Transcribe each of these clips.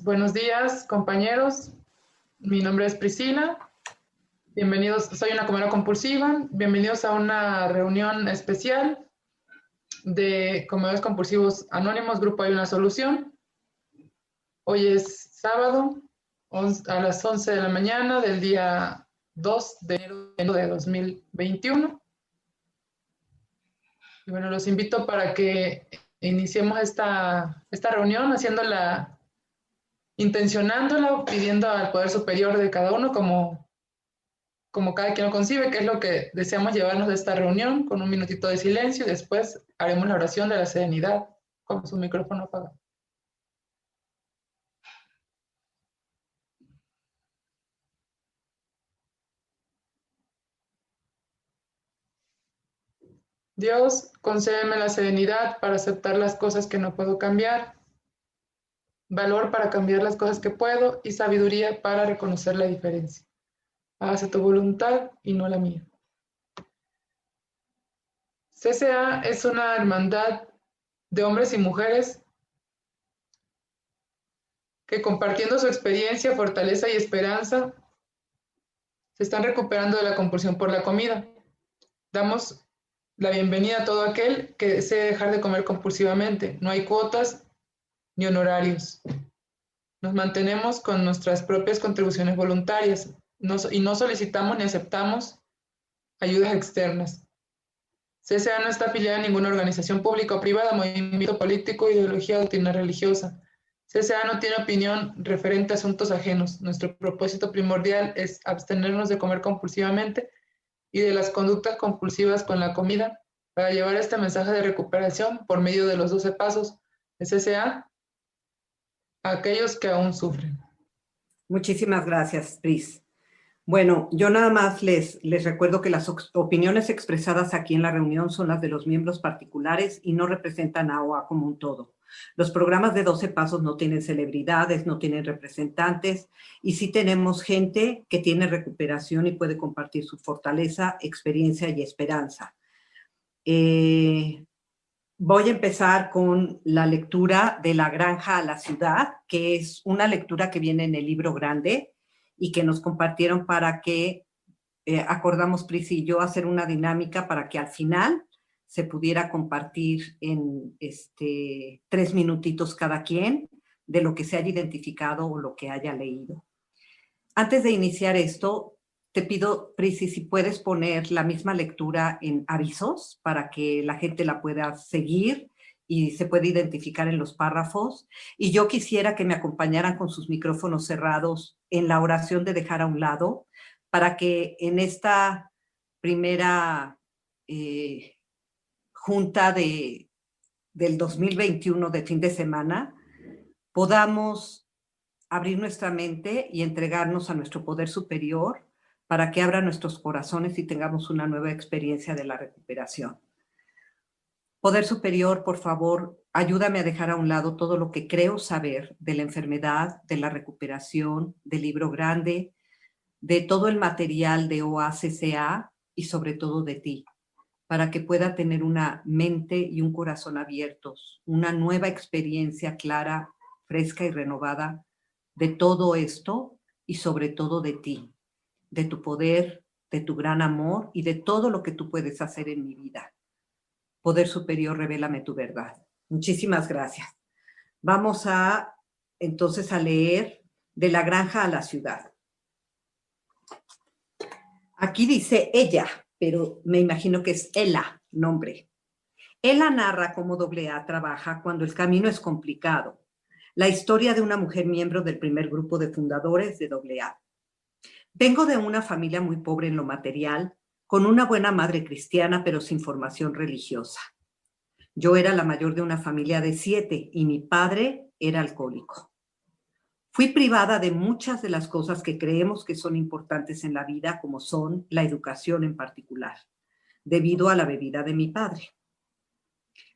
Buenos días, compañeros. Mi nombre es Priscila. Bienvenidos, soy una comedora compulsiva. Bienvenidos a una reunión especial de comedores compulsivos anónimos, Grupo Hay una Solución. Hoy es sábado a las 11 de la mañana del día 2 de enero de 2021. Y bueno, los invito para que iniciemos esta reunión intencionándola, pidiendo al poder superior de cada uno como cada quien lo concibe, que es lo que deseamos llevarnos de esta reunión, con un minutito de silencio y después haremos la oración de la serenidad con su micrófono apagado. Dios, concédeme la serenidad para aceptar las cosas que no puedo cambiar, valor para cambiar las cosas que puedo y sabiduría para reconocer la diferencia. Hágase tu voluntad y no la mía. CCA es una hermandad de hombres y mujeres que, compartiendo su experiencia, fortaleza y esperanza, se están recuperando de la compulsión por la comida. Damos la bienvenida a todo aquel que desee dejar de comer compulsivamente. No hay cuotas ni honorarios. Nos mantenemos con nuestras propias contribuciones voluntarias y no solicitamos ni aceptamos ayudas externas. CCA no está afiliada a ninguna organización pública o privada, movimiento político, ideología o doctrina religiosa. CCA no tiene opinión referente a asuntos ajenos. Nuestro propósito primordial es abstenernos de comer compulsivamente y de las conductas compulsivas con la comida para llevar este mensaje de recuperación por medio de los 12 pasos de CCA a aquellos que aún sufren. Muchísimas gracias, Pris. Bueno, yo nada más les recuerdo que las opiniones expresadas aquí en la reunión son las de los miembros particulares y no representan a OA como un todo. Los programas de 12 pasos no tienen celebridades, no tienen representantes y sí tenemos gente que tiene recuperación y puede compartir su fortaleza, experiencia y esperanza. Voy a empezar con la lectura de La Granja a la Ciudad, que es una lectura que viene en el libro grande y que nos compartieron para que acordamos Pris y yo hacer una dinámica para que al final se pudiera compartir en 3 minutitos cada quien de lo que se haya identificado o lo que haya leído. Antes de iniciar esto, te pido, Prisi, si puedes poner la misma lectura en avisos para que la gente la pueda seguir y se pueda identificar en los párrafos. Y yo quisiera que me acompañaran con sus micrófonos cerrados en la oración de dejar a un lado para que en esta primera junta del 2021 de fin de semana podamos abrir nuestra mente y entregarnos a nuestro poder superior para que abra nuestros corazones y tengamos una nueva experiencia de la recuperación. Poder superior, por favor, ayúdame a dejar a un lado todo lo que creo saber de la enfermedad, de la recuperación, del libro grande, de todo el material de OACCA y sobre todo de ti, para que pueda tener una mente y un corazón abiertos, una nueva experiencia clara, fresca y renovada de todo esto y sobre todo de ti, de tu poder, de tu gran amor y de todo lo que tú puedes hacer en mi vida. Poder superior, revélame tu verdad. Muchísimas gracias. Vamos entonces a leer De la Granja a la Ciudad. Aquí dice ella, pero me imagino que es Ela, nombre. Ela narra cómo AA trabaja cuando el camino es complicado. La historia de una mujer miembro del primer grupo de fundadores de AA. Vengo de una familia muy pobre en lo material, con una buena madre cristiana, pero sin formación religiosa. Yo era la mayor de una familia de 7 y mi padre era alcohólico. Fui privada de muchas de las cosas que creemos que son importantes en la vida, como son la educación en particular, debido a la bebida de mi padre.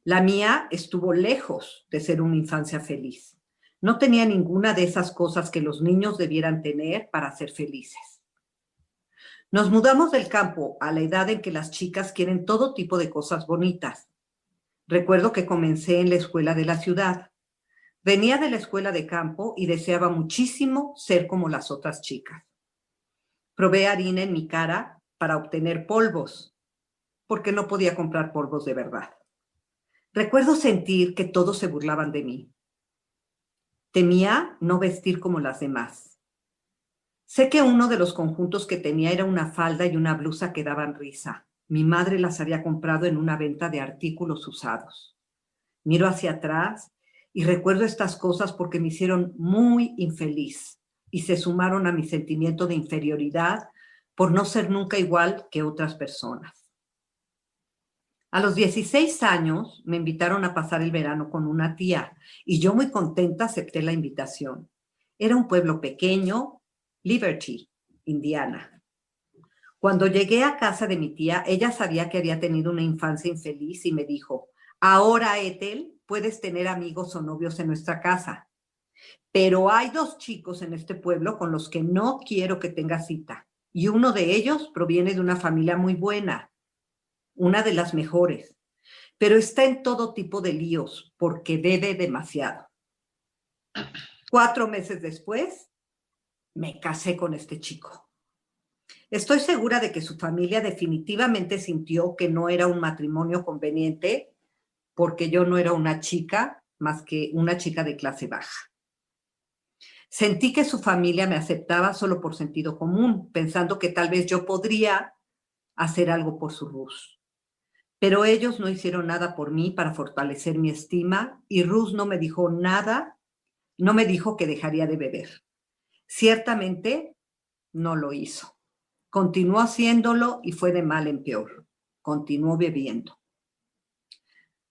La mía estuvo lejos de ser una infancia feliz. No tenía ninguna de esas cosas que los niños debieran tener para ser felices. Nos mudamos del campo a la edad en que las chicas quieren todo tipo de cosas bonitas. Recuerdo que comencé en la escuela de la ciudad. Venía de la escuela de campo y deseaba muchísimo ser como las otras chicas. Probé harina en mi cara para obtener polvos, porque no podía comprar polvos de verdad. Recuerdo sentir que todos se burlaban de mí. Temía no vestir como las demás. Sé que uno de los conjuntos que tenía era una falda y una blusa que daban risa. Mi madre las había comprado en una venta de artículos usados. Miro hacia atrás y recuerdo estas cosas porque me hicieron muy infeliz y se sumaron a mi sentimiento de inferioridad por no ser nunca igual que otras personas. A los 16 años me invitaron a pasar el verano con una tía y yo muy contenta acepté la invitación. Era un pueblo pequeño, Liberty, Indiana. Cuando llegué a casa de mi tía, ella sabía que había tenido una infancia infeliz y me dijo, ahora, Ethel, puedes tener amigos o novios en nuestra casa, pero hay 2 chicos en este pueblo con los que no quiero que tengas cita y uno de ellos proviene de una familia muy buena, una de las mejores, pero está en todo tipo de líos porque bebe demasiado. 4 meses después, me casé con este chico. Estoy segura de que su familia definitivamente sintió que no era un matrimonio conveniente porque yo no era una chica más que una chica de clase baja. Sentí que su familia me aceptaba solo por sentido común, pensando que tal vez yo podría hacer algo por su Ruth. Pero ellos no hicieron nada por mí para fortalecer mi estima y Ruth no me dijo nada, no me dijo que dejaría de beber. Ciertamente no lo hizo. Continuó haciéndolo y fue de mal en peor. Continuó bebiendo.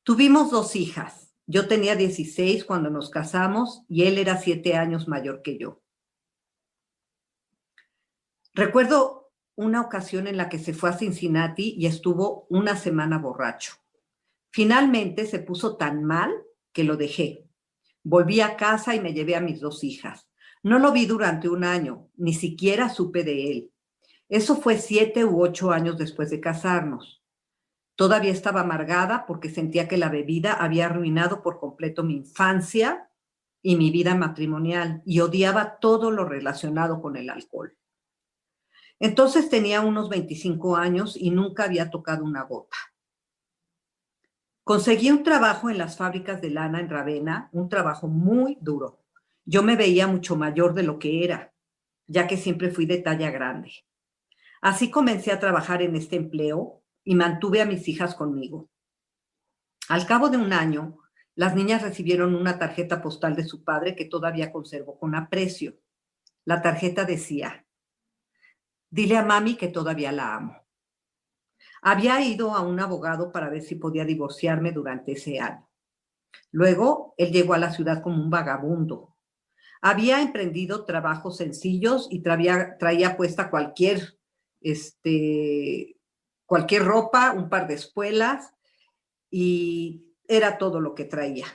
Tuvimos 2 hijas. Yo tenía 16 cuando nos casamos y él era 7 años mayor que yo. Recuerdo una ocasión en la que se fue a Cincinnati y estuvo una semana borracho. Finalmente se puso tan mal que lo dejé. Volví a casa y me llevé a mis 2 hijas. No lo vi durante 1 año, ni siquiera supe de él. Eso fue 7 u 8 años después de casarnos. Todavía estaba amargada porque sentía que la bebida había arruinado por completo mi infancia y mi vida matrimonial y odiaba todo lo relacionado con el alcohol. Entonces tenía unos 25 años y nunca había tocado una gota. Conseguí un trabajo en las fábricas de lana en Ravenna, un trabajo muy duro. Yo me veía mucho mayor de lo que era, ya que siempre fui de talla grande. Así comencé a trabajar en este empleo y mantuve a mis hijas conmigo. Al cabo de 1 año, las niñas recibieron una tarjeta postal de su padre que todavía conservo con aprecio. La tarjeta decía, dile a mami que todavía la amo. Había ido a un abogado para ver si podía divorciarme durante ese año. Luego, él llegó a la ciudad como un vagabundo. Había emprendido trabajos sencillos y traía puesta cualquier ropa, un par de espuelas, y era todo lo que traía.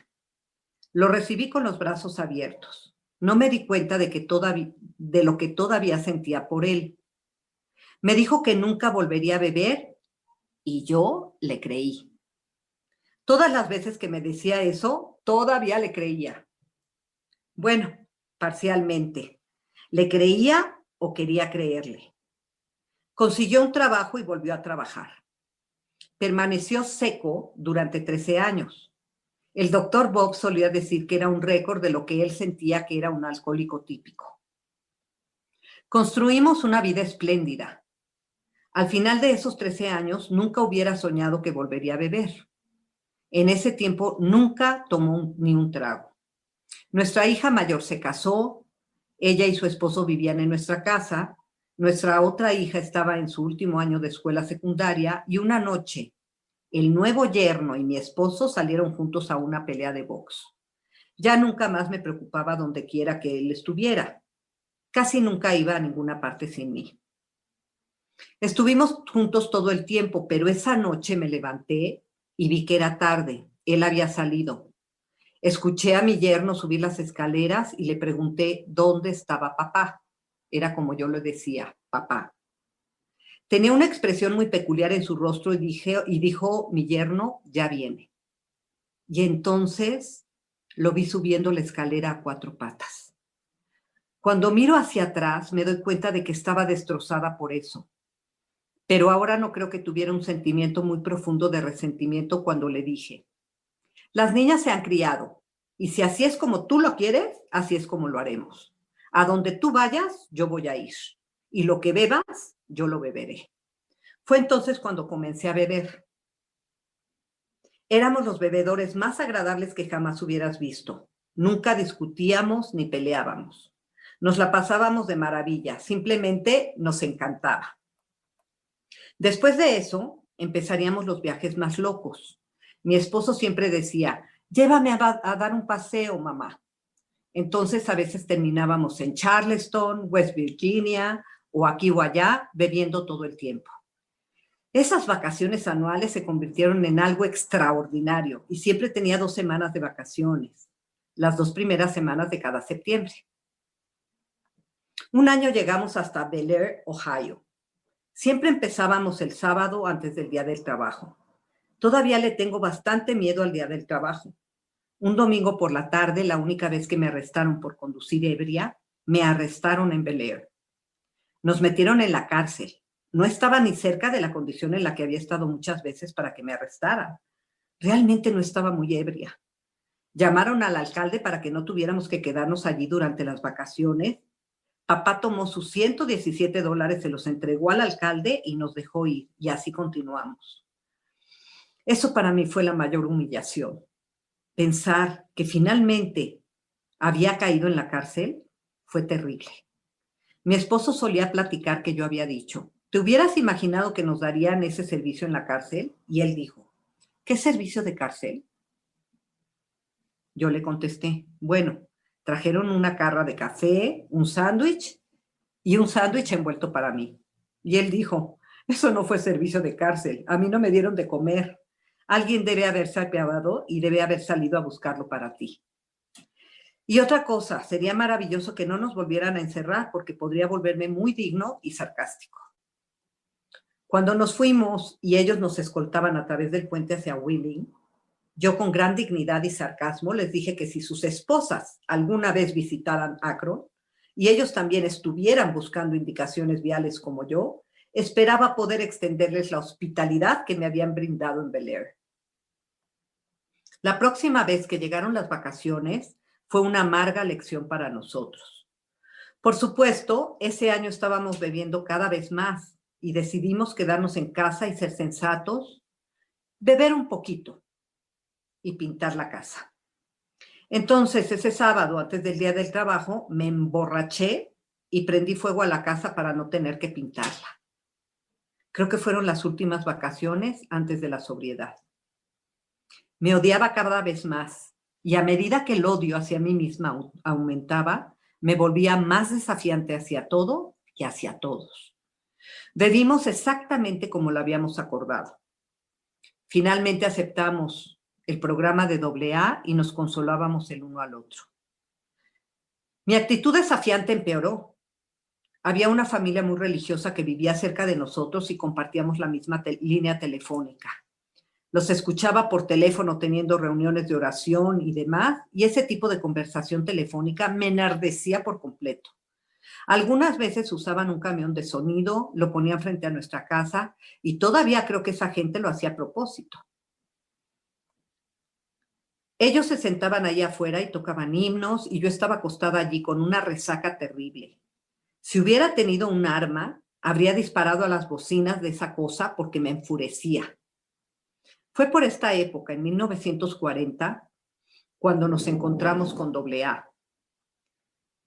Lo recibí con los brazos abiertos. No me di cuenta de lo que todavía sentía por él. Me dijo que nunca volvería a beber y yo le creí. Todas las veces que me decía eso, todavía le creía. Bueno, parcialmente. ¿Le creía o quería creerle? Consiguió un trabajo y volvió a trabajar. Permaneció seco durante 13 años. El doctor Bob solía decir que era un récord de lo que él sentía que era un alcohólico típico. Construimos una vida espléndida. Al final de esos 13 años, nunca hubiera soñado que volvería a beber. En ese tiempo, nunca tomó ni un trago. Nuestra hija mayor se casó, ella y su esposo vivían en nuestra casa, nuestra otra hija estaba en su último año de escuela secundaria y una noche, el nuevo yerno y mi esposo salieron juntos a una pelea de box. Ya nunca más me preocupaba donde quiera que él estuviera. Casi nunca iba a ninguna parte sin mí. Estuvimos juntos todo el tiempo, pero esa noche me levanté y vi que era tarde. Él había salido. Escuché a mi yerno subir las escaleras y le pregunté dónde estaba papá. Era como yo le decía, papá. Tenía una expresión muy peculiar en su rostro y dijo mi yerno, ya viene. Y entonces Lo vi subiendo la escalera a 4 patas. Cuando miro hacia atrás, me doy cuenta de que estaba destrozada por eso. Pero ahora no creo que tuviera un sentimiento muy profundo de resentimiento cuando le dije: las niñas se han criado, y si así es como tú lo quieres, así es como lo haremos. A donde tú vayas, yo voy a ir. Y lo que bebas, yo lo beberé. Fue entonces cuando comencé a beber. Éramos los bebedores más agradables que jamás hubieras visto. Nunca discutíamos ni peleábamos. Nos la pasábamos de maravilla, simplemente nos encantaba. Después de eso, empezaríamos los viajes más locos. Mi esposo siempre decía: llévame a dar un paseo, mamá. Entonces a veces terminábamos en Charleston, West Virginia, o aquí o allá, bebiendo todo el tiempo. Esas vacaciones anuales se convirtieron en algo extraordinario y siempre tenía 2 semanas de vacaciones, las 2 primeras semanas de cada septiembre. Un año llegamos hasta Bel Air, Ohio. Siempre empezábamos el sábado antes del día del trabajo. Todavía le tengo bastante miedo al día del trabajo. Un domingo por la tarde, la única vez que me arrestaron por conducir ebria, me arrestaron en Bel Air. Nos metieron en la cárcel. No estaba ni cerca de la condición en la que había estado muchas veces para que me arrestaran. Realmente no estaba muy ebria. Llamaron al alcalde para que no tuviéramos que quedarnos allí durante las vacaciones. Papá tomó sus $117, se los entregó al alcalde y nos dejó ir. Y así continuamos. Eso para mí fue la mayor humillación. Pensar que finalmente había caído en la cárcel fue terrible. Mi esposo solía platicar que yo había dicho: ¿te hubieras imaginado que nos darían ese servicio en la cárcel? Y él dijo: ¿qué servicio de cárcel? Yo le contesté: bueno, trajeron una jarra de café, un sándwich y un sándwich envuelto para mí. Y él dijo: eso no fue servicio de cárcel, a mí no me dieron de comer. Alguien debe haberse apiadado y debe haber salido a buscarlo para ti. Y otra cosa, sería maravilloso que no nos volvieran a encerrar porque podría volverme muy digno y sarcástico. Cuando nos fuimos y ellos nos escoltaban a través del puente hacia Wheeling, yo con gran dignidad y sarcasmo les dije que si sus esposas alguna vez visitaran Akron y ellos también estuvieran buscando indicaciones viales como yo, esperaba poder extenderles la hospitalidad que me habían brindado en Bel Air. La próxima vez que llegaron las vacaciones, fue una amarga lección para nosotros. Por supuesto, ese año estábamos bebiendo cada vez más y decidimos quedarnos en casa y ser sensatos, beber un poquito y pintar la casa. Entonces, ese sábado, antes del día del trabajo, me emborraché y prendí fuego a la casa para no tener que pintarla. Creo que fueron las últimas vacaciones antes de la sobriedad. Me odiaba cada vez más. Y a medida que el odio hacia mí misma aumentaba, me volvía más desafiante hacia todo y hacia todos. Bebimos exactamente como lo habíamos acordado. Finalmente aceptamos el programa de AA y nos consolábamos el uno al otro. Mi actitud desafiante empeoró. Había una familia muy religiosa que vivía cerca de nosotros y compartíamos la misma línea telefónica. Los escuchaba por teléfono teniendo reuniones de oración y demás, y ese tipo de conversación telefónica me enardecía por completo. Algunas veces usaban un camión de sonido, lo ponían frente a nuestra casa, y todavía creo que esa gente lo hacía a propósito. Ellos se sentaban allá afuera y tocaban himnos, y yo estaba acostada allí con una resaca terrible. Si hubiera tenido un arma, habría disparado a las bocinas de esa cosa porque me enfurecía. Fue por esta época, en 1940, cuando nos encontramos con AA.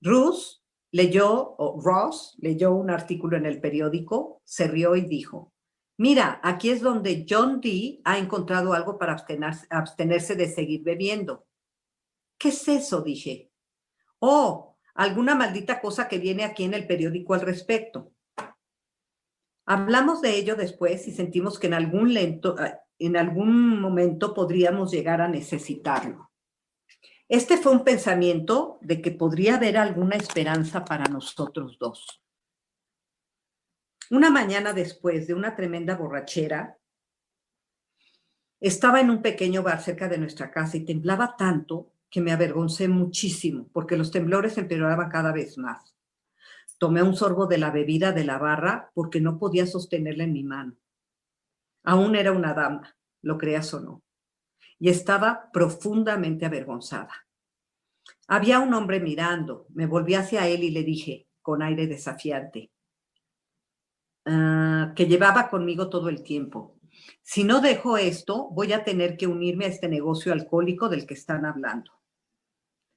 Ross leyó un artículo en el periódico, se rió y dijo: mira, aquí es donde John Dee ha encontrado algo para abstenerse de seguir bebiendo. ¿Qué es eso?, dije. Oh, alguna maldita cosa que viene aquí en el periódico al respecto. Hablamos de ello después y sentimos que en algún momento podríamos llegar a necesitarlo. Este fue un pensamiento de que podría haber alguna esperanza para nosotros dos. Una mañana después de una tremenda borrachera, estaba en un pequeño bar cerca de nuestra casa y temblaba tanto que me avergoncé muchísimo porque los temblores empeoraban cada vez más. Tomé un sorbo de la bebida de la barra porque no podía sostenerla en mi mano. Aún era una dama, lo creas o no, y estaba profundamente avergonzada. Había un hombre mirando. Me volví hacia él y le dije, con aire desafiante, que llevaba conmigo todo el tiempo: si no dejo esto, voy a tener que unirme a este negocio alcohólico del que están hablando.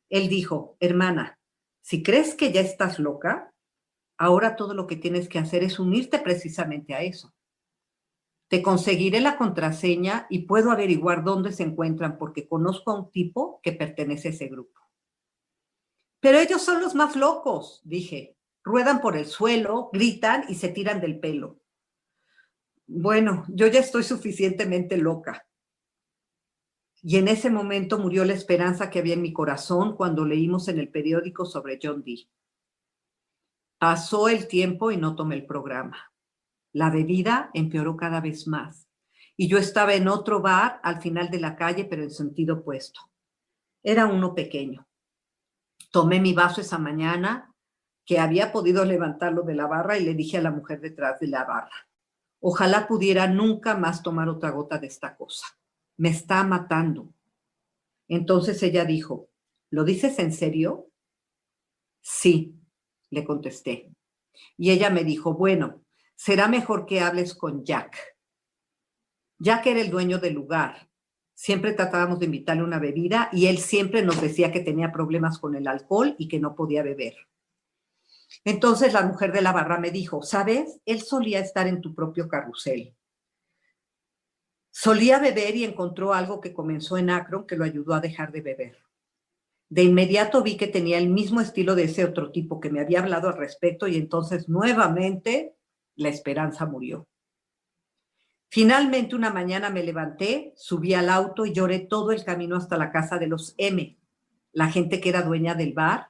Él dijo, hermana, si crees que ya estás loca, ahora todo lo que tienes que hacer es unirte precisamente a eso. Te conseguiré la contraseña y puedo averiguar dónde se encuentran porque conozco a un tipo que pertenece a ese grupo. Pero ellos son los más locos, dije. Ruedan por el suelo, gritan y se tiran del pelo. Bueno, yo ya estoy suficientemente loca. Y en ese momento murió la esperanza que había en mi corazón cuando leímos en el periódico sobre John Dee. Pasó el tiempo y no tomé el programa. La bebida empeoró cada vez más. Y yo estaba en otro bar al final de la calle, pero en sentido opuesto. Era uno pequeño. Tomé mi vaso esa mañana, que había podido levantarlo de la barra, y le dije a la mujer detrás de la barra, ojalá pudiera nunca más tomar otra gota de esta cosa. Me está matando. Entonces ella dijo, ¿lo dices en serio? Sí, le contesté. Y ella me dijo, bueno, será mejor que hables con Jack. Jack era el dueño del lugar. Siempre tratábamos de invitarle una bebida y él siempre nos decía que tenía problemas con el alcohol y que no podía beber. Entonces la mujer de la barra me dijo, ¿sabes? Él solía estar en tu propio carrusel. Solía beber y encontró algo que comenzó en Akron que lo ayudó a dejar de beber. De inmediato vi que tenía el mismo estilo de ese otro tipo que me había hablado al respecto y entonces nuevamente la esperanza murió. Finalmente una mañana me levanté, subí al auto y lloré todo el camino hasta la casa de los M, la gente que era dueña del bar,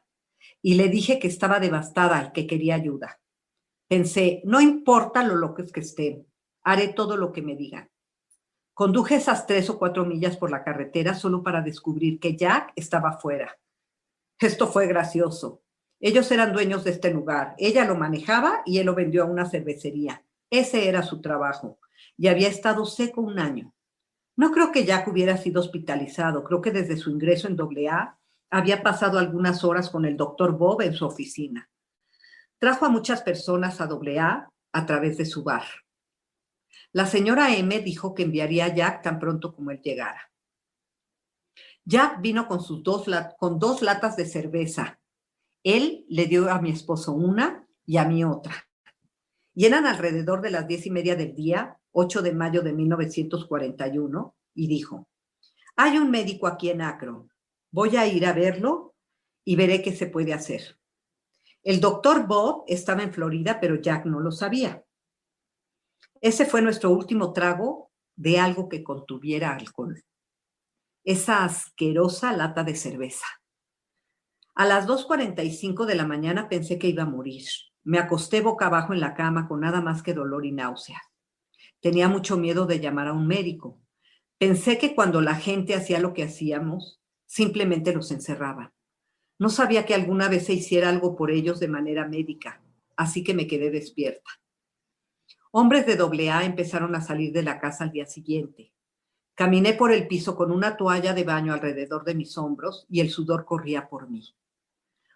y le dije que estaba devastada y que quería ayuda. Pensé, no importa lo locos que estén, haré todo lo que me digan. Conduje esas 3 o 4 millas por la carretera solo para descubrir que Jack estaba fuera. Esto fue gracioso. Ellos eran dueños de este lugar. Ella lo manejaba y él lo vendió a una cervecería. Ese era su trabajo. Y había estado seco 1 año. No creo que Jack hubiera sido hospitalizado. Creo que desde su ingreso en AA había pasado algunas horas con el doctor Bob en su oficina. Trajo a muchas personas a AA a través de su bar. La señora M dijo que enviaría a Jack tan pronto como él llegara. Jack vino con 2 latas de cerveza. Él le dio a mi esposo una y a mí otra. Y eran alrededor de las 10:30 del día, 8 de mayo de 1941, y dijo, hay un médico aquí en Akron. Voy a ir a verlo y veré qué se puede hacer. El doctor Bob estaba en Florida, pero Jack no lo sabía. Ese fue nuestro último trago de algo que contuviera alcohol. Esa asquerosa lata de cerveza. A las 2:45 de la mañana pensé que iba a morir. Me acosté boca abajo en la cama con nada más que dolor y náuseas. Tenía mucho miedo de llamar a un médico. Pensé que cuando la gente hacía lo que hacíamos, simplemente los encerraban. No sabía que alguna vez se hiciera algo por ellos de manera médica, así que me quedé despierta. Hombres de AA empezaron a salir de la casa al día siguiente. Caminé por el piso con una toalla de baño alrededor de mis hombros y el sudor corría por mí.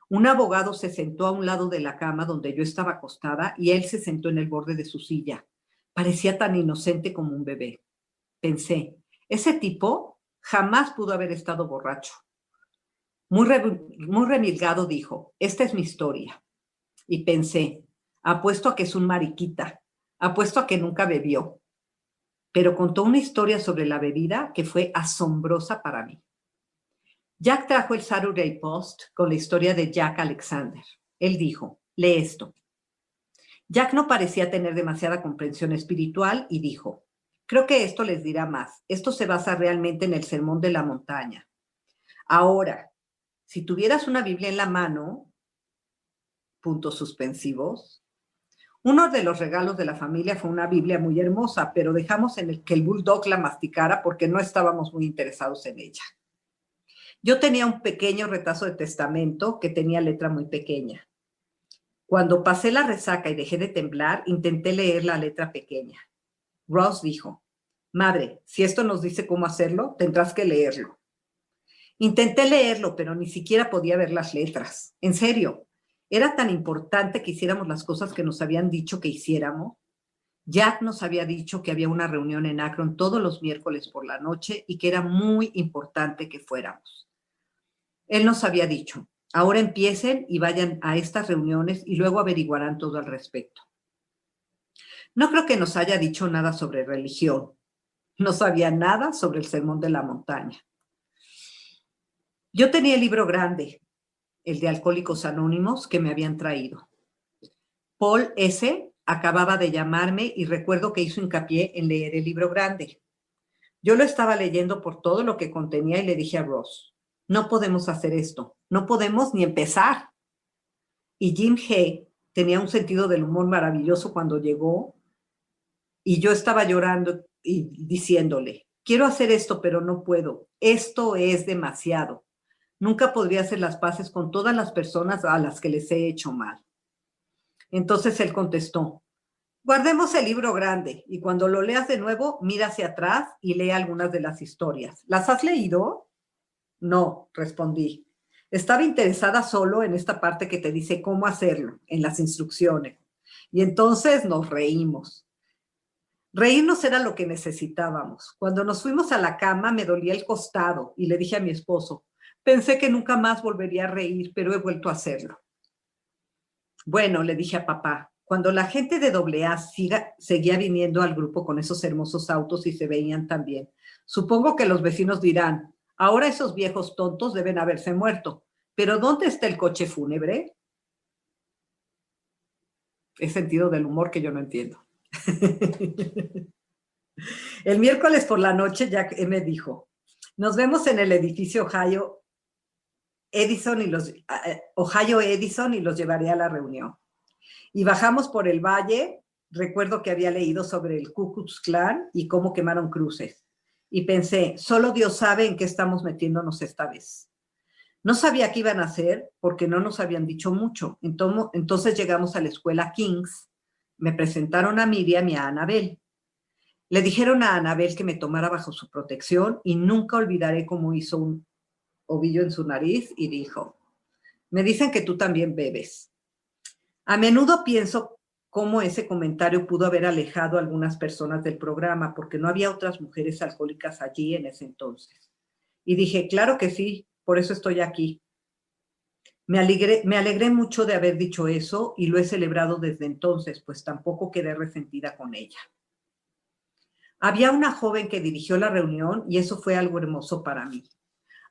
Un abogado se sentó a un lado de la cama donde yo estaba acostada y él se sentó en el borde de su silla. Parecía tan inocente como un bebé. Pensé, ese tipo jamás pudo haber estado borracho. Muy remilgado dijo, esta es mi historia. Y pensé, apuesto a que es un mariquita, apuesto a que nunca bebió. Pero contó una historia sobre la bebida que fue asombrosa para mí. Jack trajo el Saturday Post con la historia de Jack Alexander. Él dijo, lee esto. Jack no parecía tener demasiada comprensión espiritual y dijo, creo que esto les dirá más. Esto se basa realmente en el Sermón de la Montaña. Ahora, si tuvieras una Biblia en la mano, puntos suspensivos, uno de los regalos de la familia fue una Biblia muy hermosa, pero dejamos que el bulldog la masticara porque no estábamos muy interesados en ella. Yo tenía un pequeño retazo de testamento que tenía letra muy pequeña. Cuando pasé la resaca y dejé de temblar, intenté leer la letra pequeña. Ross dijo, madre, si esto nos dice cómo hacerlo, tendrás que leerlo. Intenté leerlo, pero ni siquiera podía ver las letras. En serio, era tan importante que hiciéramos las cosas que nos habían dicho que hiciéramos. Jack nos había dicho que había una reunión en Akron todos los miércoles por la noche y que era muy importante que fuéramos. Él nos había dicho, ahora empiecen y vayan a estas reuniones y luego averiguarán todo al respecto. No creo que nos haya dicho nada sobre religión. No sabía nada sobre el Sermón de la Montaña. Yo tenía el libro grande, el de Alcohólicos Anónimos, que me habían traído. Paul S. acababa de llamarme y recuerdo que hizo hincapié en leer el libro grande. Yo lo estaba leyendo por todo lo que contenía y le dije a Ross, no podemos hacer esto, no podemos ni empezar. Y Jim Hay tenía un sentido del humor maravilloso cuando llegó y yo estaba llorando y diciéndole, quiero hacer esto, pero no puedo. Esto es demasiado. Nunca podría hacer las paces con todas las personas a las que les he hecho mal. Entonces él contestó, guardemos el libro grande y cuando lo leas de nuevo, mira hacia atrás y lee algunas de las historias. ¿Las has leído? No, respondí. Estaba interesada solo en esta parte que te dice cómo hacerlo, en las instrucciones. Y entonces nos reímos. Reírnos era lo que necesitábamos. Cuando nos fuimos a la cama me dolía el costado y le dije a mi esposo, pensé que nunca más volvería a reír, pero he vuelto a hacerlo. Bueno, le dije a papá, cuando la gente de AA seguía viniendo al grupo con esos hermosos autos y se veían tan bien, supongo que los vecinos dirán, ahora esos viejos tontos deben haberse muerto, pero ¿dónde está el coche fúnebre? Es sentido del humor que yo no entiendo. El miércoles por la noche Jack me dijo, nos vemos en el edificio Ohio Edison y los llevaré a la reunión. Y bajamos por el valle, recuerdo que había leído sobre el Ku Klux Klan y cómo quemaron cruces. Y pensé, solo Dios sabe en qué estamos metiéndonos esta vez. No sabía qué iban a hacer porque no nos habían dicho mucho. Entonces llegamos a la escuela Kings, me presentaron a Miriam y a Anabel. Le dijeron a Anabel que me tomara bajo su protección y nunca olvidaré cómo hizo un ovillo en su nariz y dijo, me dicen que tú también bebes. A menudo pienso cómo ese comentario pudo haber alejado a algunas personas del programa porque no había otras mujeres alcohólicas allí en ese entonces. Y dije, claro que sí, por eso estoy aquí. Me alegré mucho de haber dicho eso y lo he celebrado desde entonces, pues tampoco quedé resentida con ella. Había una joven que dirigió la reunión y eso fue algo hermoso para mí.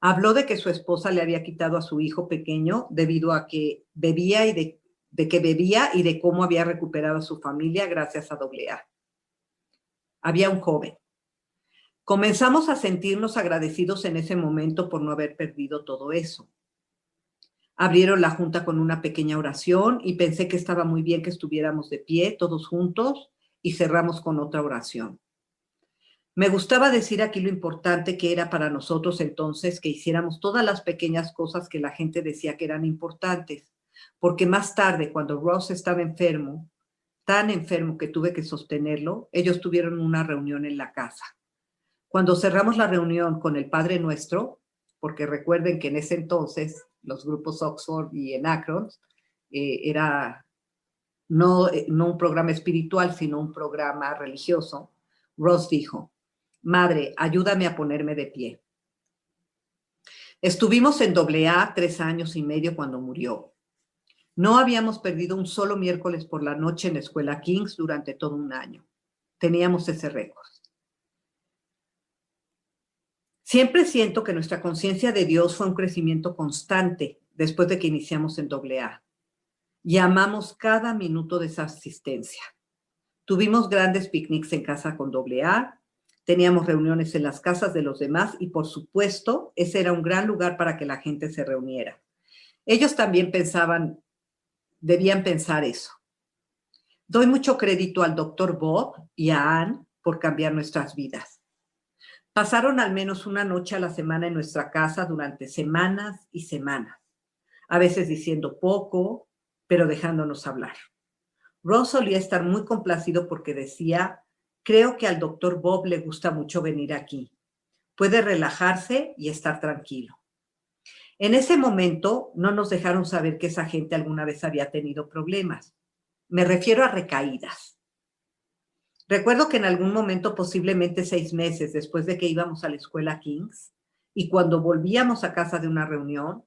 Habló de que su esposa le había quitado a su hijo pequeño debido a que bebía y de cómo había recuperado a su familia gracias a AA. Había un joven. Comenzamos a sentirnos agradecidos en ese momento por no haber perdido todo eso. Abrieron la junta con una pequeña oración y pensé que estaba muy bien que estuviéramos de pie todos juntos y cerramos con otra oración. Me gustaba decir aquí lo importante que era para nosotros entonces que hiciéramos todas las pequeñas cosas que la gente decía que eran importantes, porque más tarde, cuando Ross estaba enfermo, tan enfermo que tuve que sostenerlo, ellos tuvieron una reunión en la casa. Cuando cerramos la reunión con el Padre Nuestro, porque recuerden que en ese entonces los grupos Oxford y en Akron era no un programa espiritual, sino un programa religioso, Ross dijo, Madre, ayúdame a ponerme de pie. Estuvimos en AA 3 años y medio cuando murió. No habíamos perdido un solo miércoles por la noche en la escuela Kings durante todo un año. Teníamos ese récord. Siempre siento que nuestra conciencia de Dios fue un crecimiento constante después de que iniciamos en AA. Y amamos cada minuto de esa asistencia. Tuvimos grandes picnics en casa con AA, teníamos reuniones en las casas de los demás y, por supuesto, ese era un gran lugar para que la gente se reuniera. Ellos también debían pensar eso. Doy mucho crédito al Dr. Bob y a Ann por cambiar nuestras vidas. Pasaron al menos una noche a la semana en nuestra casa durante semanas y semanas, a veces diciendo poco, pero dejándonos hablar. Ross solía estar muy complacido porque decía, creo que al doctor Bob le gusta mucho venir aquí. Puede relajarse y estar tranquilo. En ese momento no nos dejaron saber que esa gente alguna vez había tenido problemas. Me refiero a recaídas. Recuerdo que en algún momento, posiblemente 6 meses después de que íbamos a la escuela King's, y cuando volvíamos a casa de una reunión,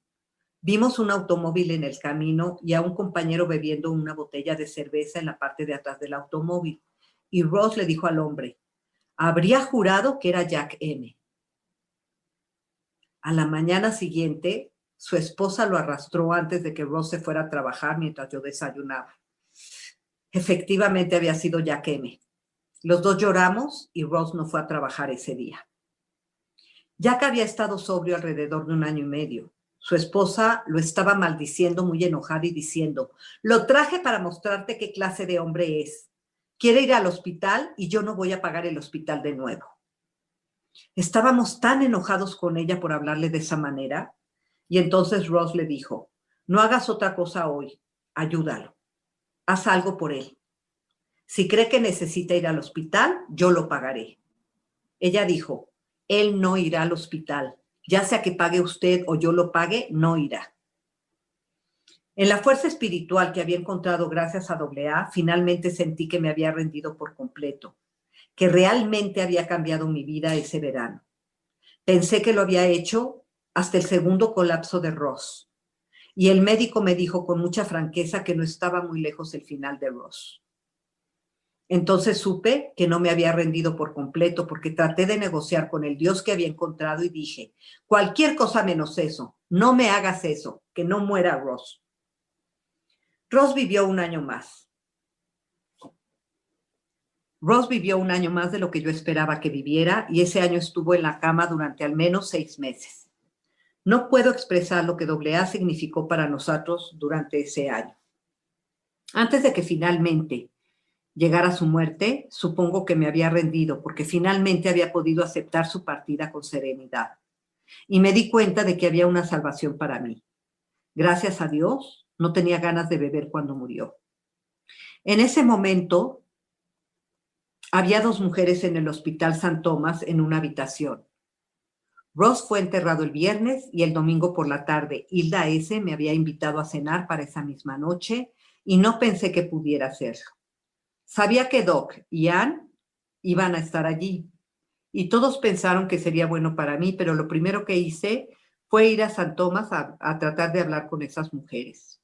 vimos un automóvil en el camino y a un compañero bebiendo una botella de cerveza en la parte de atrás del automóvil. Y Ross le dijo al hombre, habría jurado que era Jack M. A la mañana siguiente, su esposa lo arrastró antes de que Ross se fuera a trabajar mientras yo desayunaba. Efectivamente había sido Jack M. Los dos lloramos y Ross no fue a trabajar ese día. Jack había estado sobrio alrededor de 1 año y medio. Su esposa lo estaba maldiciendo muy enojada y diciendo, lo traje para mostrarte qué clase de hombre es. Quiere ir al hospital y yo no voy a pagar el hospital de nuevo. Estábamos tan enojados con ella por hablarle de esa manera y entonces Ross le dijo, no hagas otra cosa hoy, ayúdalo, haz algo por él. Si cree que necesita ir al hospital, yo lo pagaré. Ella dijo, él no irá al hospital, ya sea que pague usted o yo lo pague, no irá. En la fuerza espiritual que había encontrado gracias a AA, finalmente sentí que me había rendido por completo, que realmente había cambiado mi vida ese verano. Pensé que lo había hecho hasta el segundo colapso de Ross. Y el médico me dijo con mucha franqueza que no estaba muy lejos el final de Ross. Entonces supe que no me había rendido por completo porque traté de negociar con el Dios que había encontrado y dije, cualquier cosa menos eso, no me hagas eso, que no muera Ross. Ross vivió 1 año más. Ross vivió 1 año más de lo que yo esperaba que viviera y ese año estuvo en la cama durante al menos 6 meses. No puedo expresar lo que AA significó para nosotros durante ese año. Antes de que finalmente llegara su muerte, supongo que me había rendido porque finalmente había podido aceptar su partida con serenidad. Y me di cuenta de que había una salvación para mí. Gracias a Dios, no tenía ganas de beber cuando murió. En ese momento, había 2 mujeres en el Hospital San Tomás en una habitación. Ross fue enterrado el viernes y el domingo por la tarde Hilda S. me había invitado a cenar para esa misma noche y no pensé que pudiera hacerlo. Sabía que Doc y Ann iban a estar allí y todos pensaron que sería bueno para mí, pero lo primero que hice fue ir a San Tomás a tratar de hablar con esas mujeres.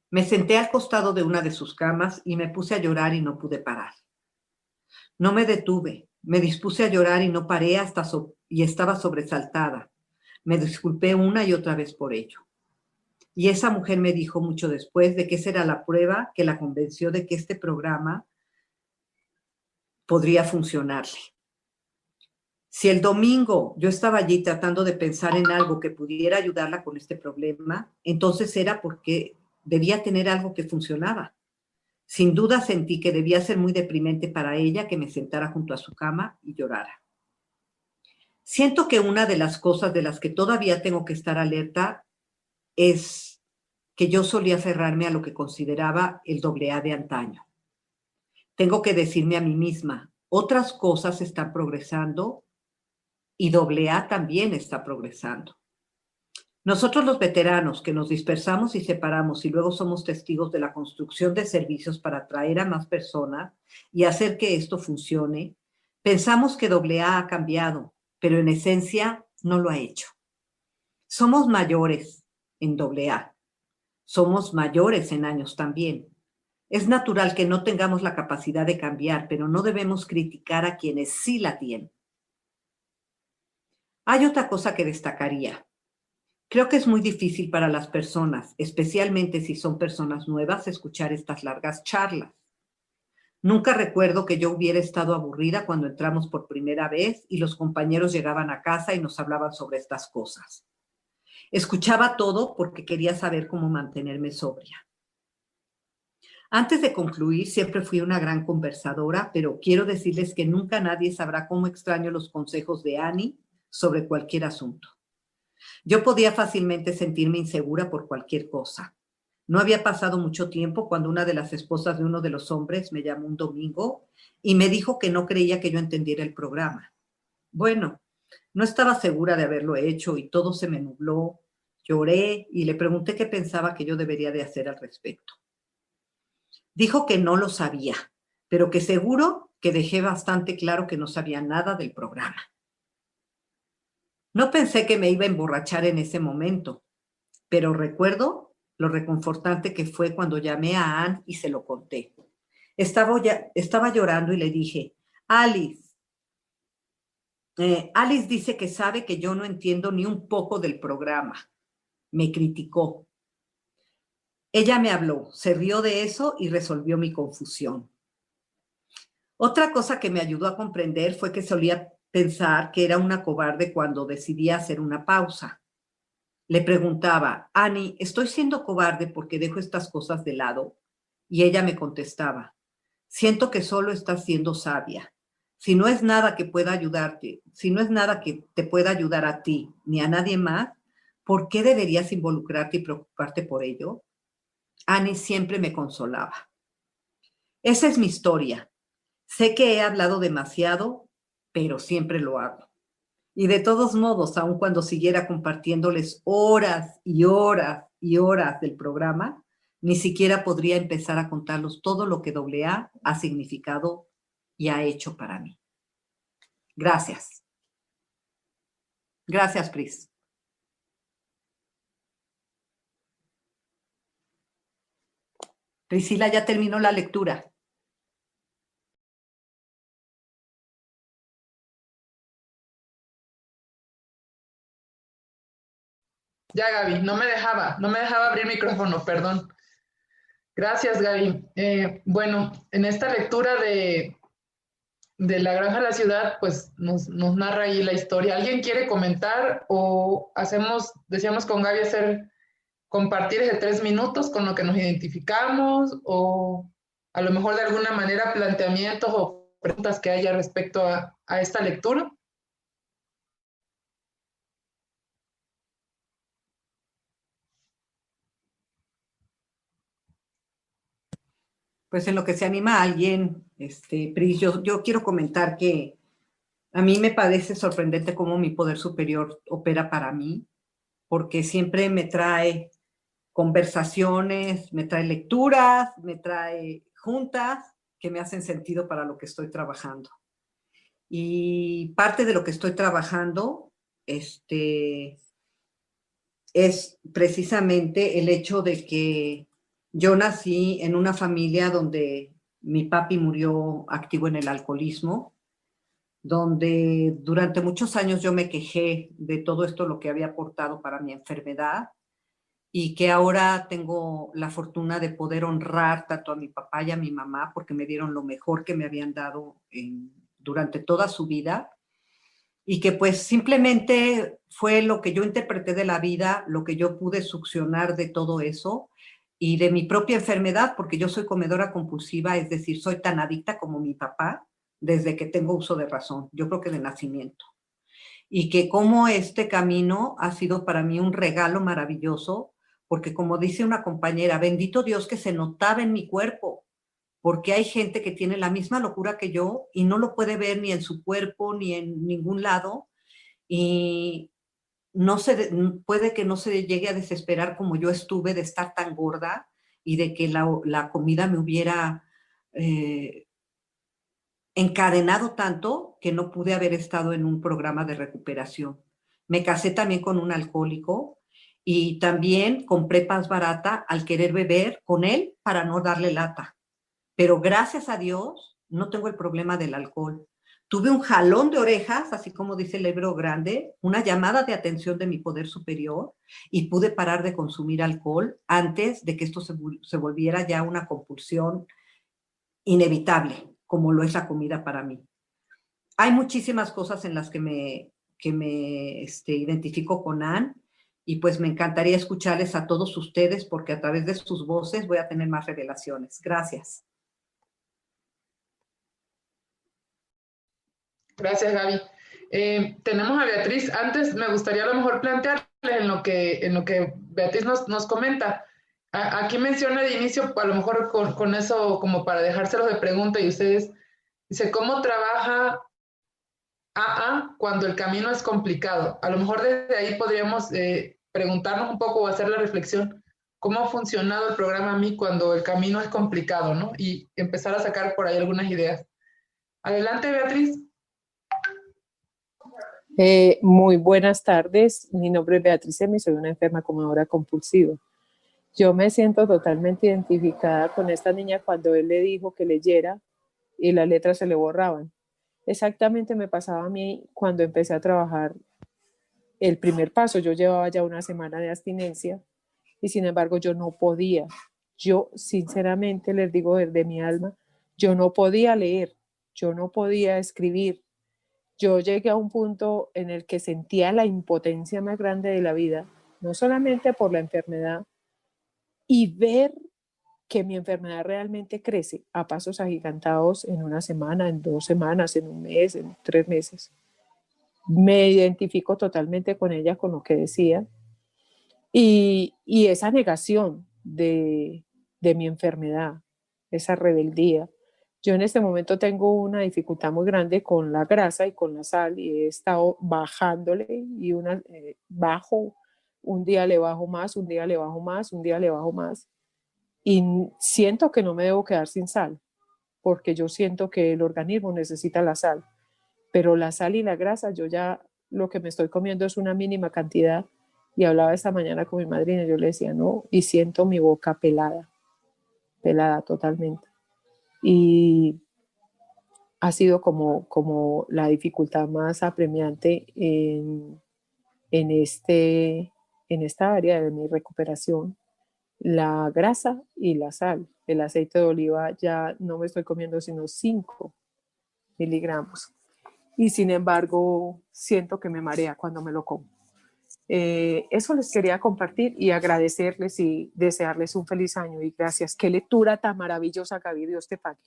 Me senté al costado de una de sus camas y me puse a llorar y no pude parar. No me detuve, me dispuse a llorar y no paré y estaba sobresaltada. Me disculpé una y otra vez por ello. Y esa mujer me dijo mucho después de que esa era la prueba que la convenció de que este programa podría funcionarle. Si el domingo yo estaba allí tratando de pensar en algo que pudiera ayudarla con este problema, entonces era porque debía tener algo que funcionaba. Sin duda sentí que debía ser muy deprimente para ella que me sentara junto a su cama y llorara. Siento que una de las cosas de las que todavía tengo que estar alerta es que yo solía aferrarme a lo que consideraba el AA de antaño. Tengo que decirme a mí misma, otras cosas están progresando y AA también está progresando. Nosotros los veteranos que nos dispersamos y separamos y luego somos testigos de la construcción de servicios para atraer a más personas y hacer que esto funcione, pensamos que AA ha cambiado, pero en esencia no lo ha hecho. Somos mayores en AA. Somos mayores en años también. Es natural que no tengamos la capacidad de cambiar, pero no debemos criticar a quienes sí la tienen. Hay otra cosa que destacaría. Creo que es muy difícil para las personas, especialmente si son personas nuevas, escuchar estas largas charlas. Nunca recuerdo que yo hubiera estado aburrida cuando entramos por primera vez y los compañeros llegaban a casa y nos hablaban sobre estas cosas. Escuchaba todo porque quería saber cómo mantenerme sobria. Antes de concluir, siempre fui una gran conversadora, pero quiero decirles que nunca nadie sabrá cómo extraño los consejos de Annie sobre cualquier asunto. Yo podía fácilmente sentirme insegura por cualquier cosa. No había pasado mucho tiempo cuando una de las esposas de uno de los hombres me llamó un domingo y me dijo que no creía que yo entendiera el programa. Bueno, no estaba segura de haberlo hecho y todo se me nubló. Lloré y le pregunté qué pensaba que yo debería de hacer al respecto. Dijo que no lo sabía, pero que seguro que dejé bastante claro que no sabía nada del programa. No pensé que me iba a emborrachar en ese momento, pero recuerdo lo reconfortante que fue cuando llamé a Ann y se lo conté. Estaba llorando y le dije, Alice dice que sabe que yo no entiendo ni un poco del programa. Me criticó. Ella me habló, se rió de eso y resolvió mi confusión. Otra cosa que me ayudó a comprender fue que solía pensar que era una cobarde cuando decidía hacer una pausa. Le preguntaba, Annie, ¿estoy siendo cobarde porque dejo estas cosas de lado? Y ella me contestaba, siento que solo estás siendo sabia. Si no es nada que pueda ayudarte, si no es nada que te pueda ayudar a ti ni a nadie más, ¿por qué deberías involucrarte y preocuparte por ello? Annie siempre me consolaba. Esa es mi historia. Sé que he hablado demasiado, pero siempre lo hago. Y de todos modos, aun cuando siguiera compartiéndoles horas y horas y horas del programa, ni siquiera podría empezar a contarles todo lo que AA ha significado y ha hecho para mí. Gracias. Gracias, Pris. Priscila ya terminó la lectura. Ya, Gaby, no me dejaba abrir micrófono, perdón. Gracias, Gaby. Bueno, en esta lectura de La Granja a la Ciudad, pues nos narra ahí la historia. ¿Alguien quiere comentar o decíamos con Gaby compartir ese 3 minutos con lo que nos identificamos o a lo mejor de alguna manera planteamientos o preguntas que haya respecto a esta lectura? Pues en lo que se anima a alguien, Pris, yo quiero comentar que a mí me parece sorprendente cómo mi poder superior opera para mí, porque siempre me trae conversaciones, me trae lecturas, me trae juntas que me hacen sentido para lo que estoy trabajando. Y parte de lo que estoy trabajando es precisamente el hecho de que yo nací en una familia donde mi papi murió activo en el alcoholismo, donde durante muchos años yo me quejé de todo esto, lo que había aportado para mi enfermedad, y que ahora tengo la fortuna de poder honrar tanto a mi papá y a mi mamá porque me dieron lo mejor que me habían dado durante toda su vida, y que pues simplemente fue lo que yo interpreté de la vida, lo que yo pude succionar de todo eso y de mi propia enfermedad, porque yo soy comedora compulsiva, es decir, soy tan adicta como mi papá desde que tengo uso de razón, yo creo que de nacimiento. Y que como este camino ha sido para mí un regalo maravilloso, porque como dice una compañera, bendito Dios que se notaba en mi cuerpo, porque hay gente que tiene la misma locura que yo y no lo puede ver ni en su cuerpo ni en ningún lado, y puede que no se llegue a desesperar como yo estuve de estar tan gorda y de que la comida me hubiera encadenado tanto que no pude haber estado en un programa de recuperación. Me casé también con un alcohólico y también compré paz barata al querer beber con él para no darle lata. Pero gracias a Dios no tengo el problema del alcohol. Tuve un jalón de orejas, así como dice el libro grande, una llamada de atención de mi poder superior y pude parar de consumir alcohol antes de que esto se volviera ya una compulsión inevitable, como lo es la comida para mí. Hay muchísimas cosas en las que me identifico con Ann, Y pues me encantaría escucharles a todos ustedes porque a través de sus voces voy a tener más revelaciones. Gracias. Gracias, Gaby. Tenemos a Beatriz. Antes me gustaría a lo mejor plantearle en lo que Beatriz nos comenta. Aquí menciona de inicio, a lo mejor con eso como para dejárselos de pregunta y ustedes, dice, ¿cómo trabaja AA cuando el camino es complicado? A lo mejor desde ahí podríamos preguntarnos un poco o hacer la reflexión, ¿cómo ha funcionado el programa a mí cuando el camino es complicado, ¿no? Y empezar a sacar por ahí algunas ideas. Adelante, Beatriz. Muy buenas tardes, mi nombre es Beatriz Emi, soy una enferma comedora compulsiva. Yo me siento totalmente identificada con esta niña cuando él le dijo que leyera y las letras se le borraban. Exactamente me pasaba a mí cuando empecé a trabajar el primer paso. Yo llevaba ya una semana de abstinencia y sin embargo yo no podía. Yo sinceramente les digo desde mi alma, yo no podía leer, yo no podía escribir. Yo llegué a un punto en el que sentía la impotencia más grande de la vida, no solamente por la enfermedad, y ver que mi enfermedad realmente crece a pasos agigantados en una semana, en 2 semanas, en un mes, en 3 meses. Me identifico totalmente con ella, con lo que decía, y esa negación de mi enfermedad, esa rebeldía. Yo en este momento tengo una dificultad muy grande con la grasa y con la sal y he estado bajándole y bajo, un día le bajo más, un día le bajo más, un día le bajo más y siento que no me debo quedar sin sal porque yo siento que el organismo necesita la sal, pero la sal y la grasa yo ya lo que me estoy comiendo es una mínima cantidad y hablaba esta mañana con mi madrina y yo le decía no y siento mi boca pelada, pelada totalmente. Y ha sido como la dificultad más apremiante en, este, en esta área de mi recuperación, la grasa y la sal. El aceite de oliva ya no me estoy comiendo sino 5 miligramos y sin embargo siento que me marea cuando me lo como. Eso les quería compartir y agradecerles y desearles un feliz año y gracias. Qué lectura tan maravillosa, Gaby, Dios te pague.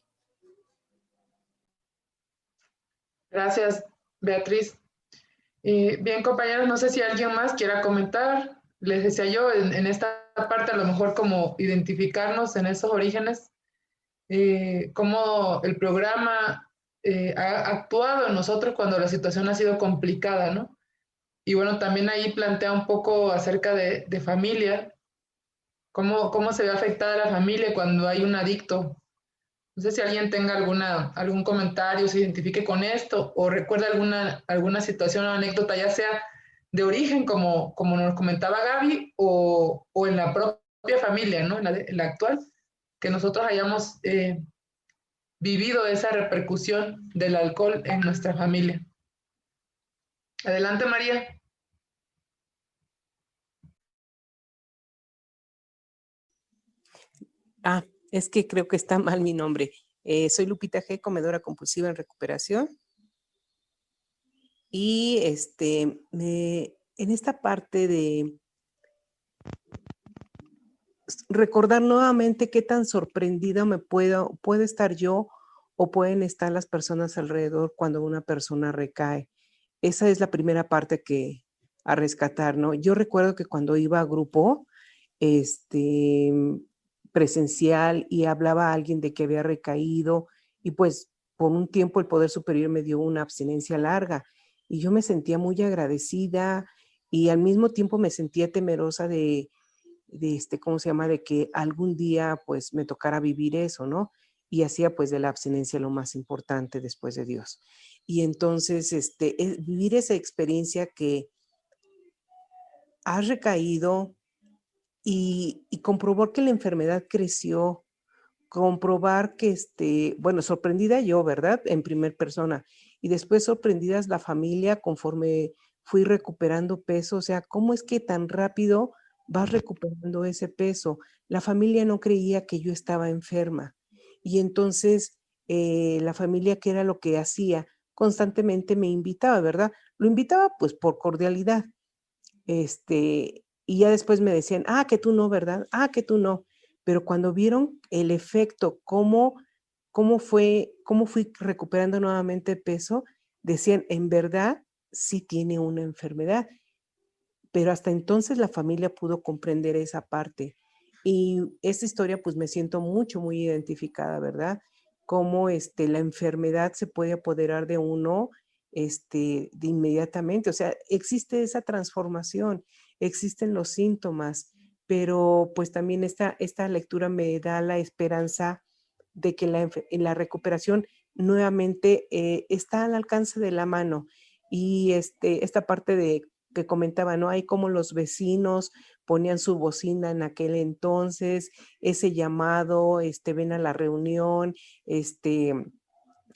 Gracias, Beatriz. Bien, compañeros, no sé si alguien más quiera comentar. Les decía yo, en esta parte a lo mejor como identificarnos en esos orígenes, cómo el programa ha actuado en nosotros cuando la situación ha sido complicada, ¿no? Y bueno, también ahí plantea un poco acerca de familia, cómo se ve afectada la familia cuando hay un adicto. No sé si alguien tenga algún comentario, se identifique con esto o recuerda alguna situación o anécdota, ya sea de origen, como nos comentaba Gaby, o en la propia familia, ¿no? En la actual, que nosotros hayamos vivido esa repercusión del alcohol en nuestra familia. Adelante, María. Es que creo que está mal mi nombre. Soy Lupita G., comedora compulsiva en recuperación. Y en esta parte de recordar nuevamente qué tan sorprendida puedo estar yo o pueden estar las personas alrededor cuando una persona recae. Esa es la primera parte a rescatar, ¿no? Yo recuerdo que cuando iba a grupo, presencial y hablaba a alguien de que había recaído y pues por un tiempo el Poder Superior me dio una abstinencia larga y yo me sentía muy agradecida y al mismo tiempo me sentía temerosa ¿cómo se llama? De que algún día pues me tocara vivir eso, ¿no? Y hacía pues de la abstinencia lo más importante después de Dios. Y entonces vivir esa experiencia que has recaído y comprobar que la enfermedad creció, comprobar que, sorprendida yo, ¿verdad? En primera persona. Y después sorprendidas la familia conforme fui recuperando peso. O sea, ¿cómo es que tan rápido vas recuperando ese peso? La familia no creía que yo estaba enferma. Y entonces la familia, ¿qué era lo que hacía? Constantemente me invitaba, ¿verdad? Lo invitaba pues por cordialidad. y ya después me decían, que tú no, ¿verdad? Que tú no. Pero cuando vieron el efecto, cómo fui recuperando nuevamente peso, decían, en verdad, sí tiene una enfermedad. Pero hasta entonces la familia pudo comprender esa parte. Y esta historia, pues me siento muy identificada, ¿verdad? Cómo la enfermedad se puede apoderar de uno de inmediatamente. O sea, existe esa transformación, existen los síntomas, pero pues también esta lectura me da la esperanza de que la recuperación nuevamente está al alcance de la mano. Y esta parte que comentaba, ¿no? Hay como los vecinos ponían su bocina en aquel entonces, ese llamado, ven a la reunión,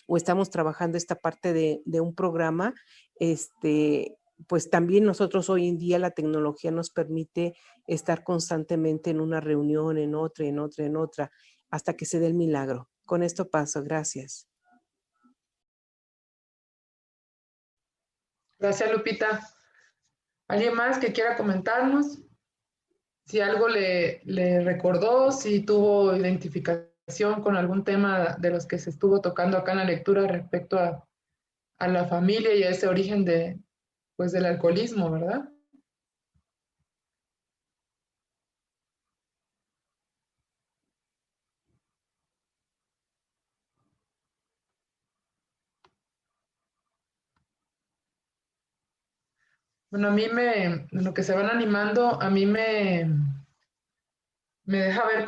o estamos trabajando esta parte de un programa, pues también nosotros hoy en día la tecnología nos permite estar constantemente en una reunión, en otra, hasta que se dé el milagro. Con esto paso, gracias. Gracias, Lupita. ¿Alguien más que quiera comentarnos? Si algo le recordó, si tuvo identificación con algún tema de los que se estuvo tocando acá en la lectura respecto a la familia y a ese origen pues, del alcoholismo, ¿verdad? Bueno, en lo que se van animando, a mí me deja ver